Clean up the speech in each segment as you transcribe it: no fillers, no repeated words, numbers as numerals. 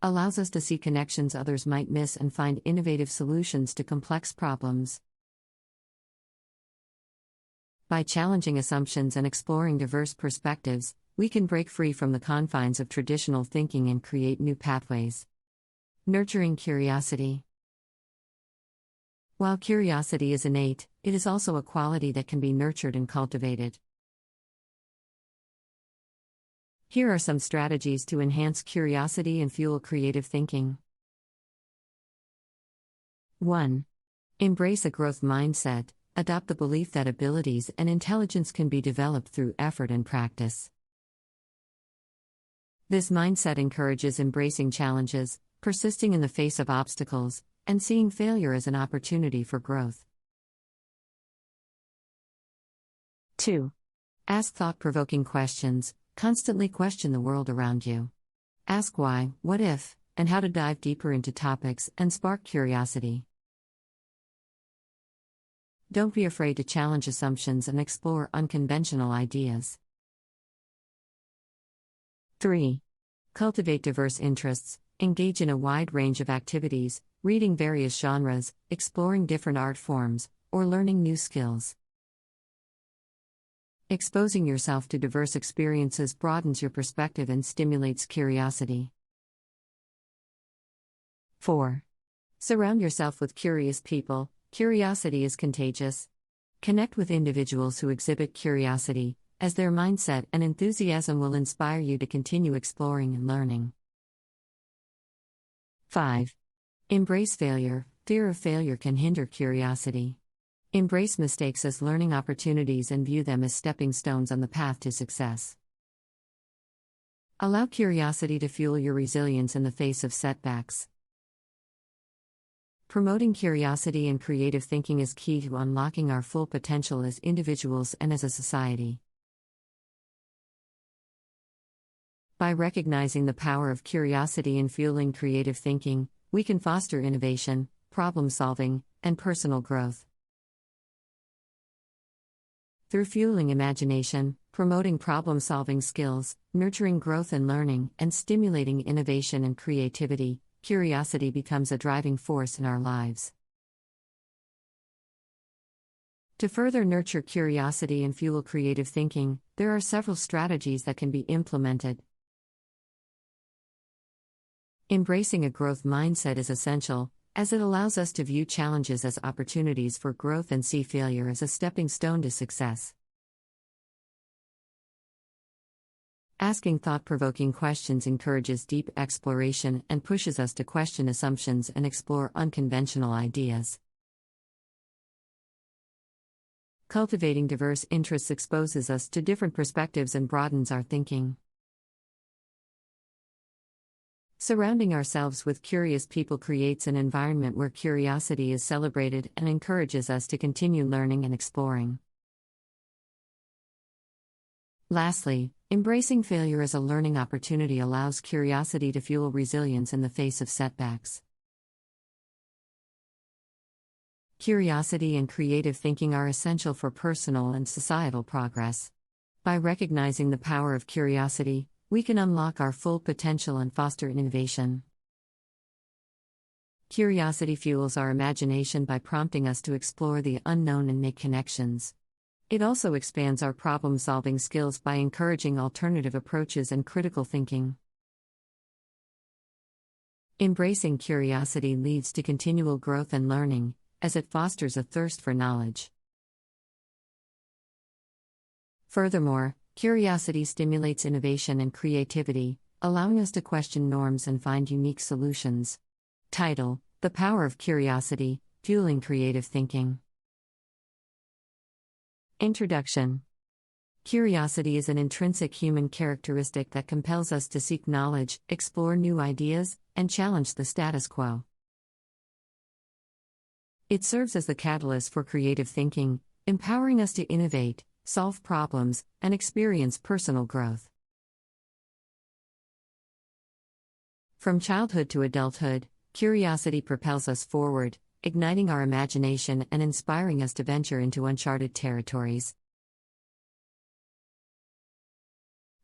allows us to see connections others might miss and find innovative solutions to complex problems. By challenging assumptions and exploring diverse perspectives, we can break free from the confines of traditional thinking and create new pathways. Nurturing curiosity. While curiosity is innate, it is also a quality that can be nurtured and cultivated. Here are some strategies to enhance curiosity and fuel creative thinking. 1. Embrace a growth mindset. Adopt the belief that abilities and intelligence can be developed through effort and practice. This mindset encourages embracing challenges, persisting in the face of obstacles, and seeing failure as an opportunity for growth. 2. Ask thought-provoking questions. Constantly question the world around you. Ask why, what if, and how to dive deeper into topics and spark curiosity. Don't be afraid to challenge assumptions and explore unconventional ideas. 3. Cultivate diverse interests. Engage in a wide range of activities, reading various genres, exploring different art forms, or learning new skills. Exposing yourself to diverse experiences broadens your perspective and stimulates curiosity. 4. Surround yourself with curious people. Curiosity is contagious. Connect with individuals who exhibit curiosity, as their mindset and enthusiasm will inspire you to continue exploring and learning. 5. Embrace failure. Fear of failure can hinder curiosity. Embrace mistakes as learning opportunities and view them as stepping stones on the path to success. Allow curiosity to fuel your resilience in the face of setbacks. Promoting curiosity and creative thinking is key to unlocking our full potential as individuals and as a society. By recognizing the power of curiosity in fueling creative thinking, we can foster innovation, problem-solving, and personal growth. Through fueling imagination, promoting problem-solving skills, nurturing growth and learning, and stimulating innovation and creativity, curiosity becomes a driving force in our lives. To further nurture curiosity and fuel creative thinking, there are several strategies that can be implemented. Embracing a growth mindset is essential, as it allows us to view challenges as opportunities for growth and see failure as a stepping stone to success. Asking thought-provoking questions encourages deep exploration and pushes us to question assumptions and explore unconventional ideas. Cultivating diverse interests exposes us to different perspectives and broadens our thinking. Surrounding ourselves with curious people creates an environment where curiosity is celebrated and encourages us to continue learning and exploring. Lastly, embracing failure as a learning opportunity allows curiosity to fuel resilience in the face of setbacks. Curiosity and creative thinking are essential for personal and societal progress. By recognizing the power of curiosity, we can unlock our full potential and foster innovation. Curiosity fuels our imagination by prompting us to explore the unknown and make connections. It also expands our problem-solving skills by encouraging alternative approaches and critical thinking. Embracing curiosity leads to continual growth and learning, as it fosters a thirst for knowledge. Furthermore, curiosity stimulates innovation and creativity, allowing us to question norms and find unique solutions. Title: The Power of Curiosity, Fueling Creative Thinking. Introduction. Curiosity is an intrinsic human characteristic that compels us to seek knowledge, explore new ideas, and challenge the status quo. It serves as the catalyst for creative thinking, empowering us to innovate, solve problems, and experience personal growth. From childhood to adulthood, curiosity propels us forward, igniting our imagination and inspiring us to venture into uncharted territories.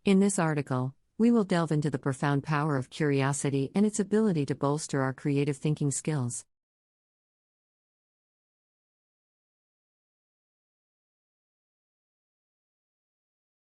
In this article, We will delve into the profound power of curiosity and its ability to bolster our creative thinking skills.